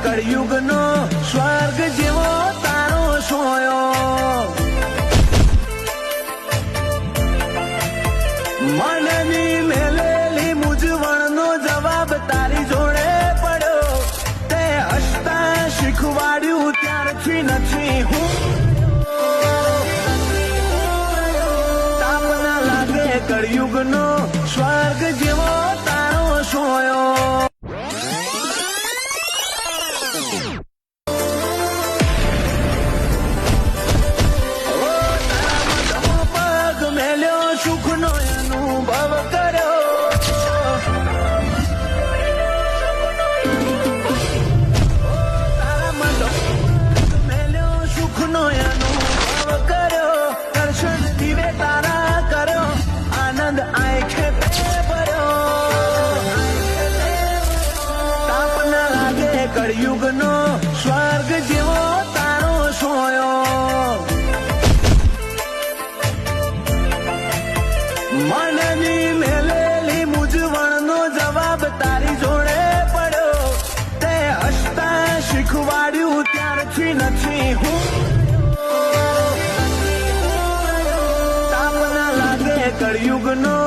કળયુગ નો સ્વર્ગ જેવો તારો સોયો મનની મેલેલી મૂંઝવણ નો જવાબ તારી જોડે પડ્યો તે હસતા શીખવાડ્યું ત્યારથી નથી હું તાપ ના લાગે કળયુગ નો સ્વર્ગ જેવો તારો સોયો સુખનો અનુભવ કર્યો તારા મતો મેલ્યો સુખનો અનુભવ કર્યો દર્શન દીવે તારા કર્યો આનંદ આંખે ભર્યો તાપ ના લાગે કળયુગનો સ્વર્ગ જેવો તારો સોયો મનની મેલેલી મૂંઝવણનો જવાબ તારી જોડે પડ્યો તે હસતા શીખવાડ્યું ત્યારથી નથી હું તાપ ના લાગે કળયુગનો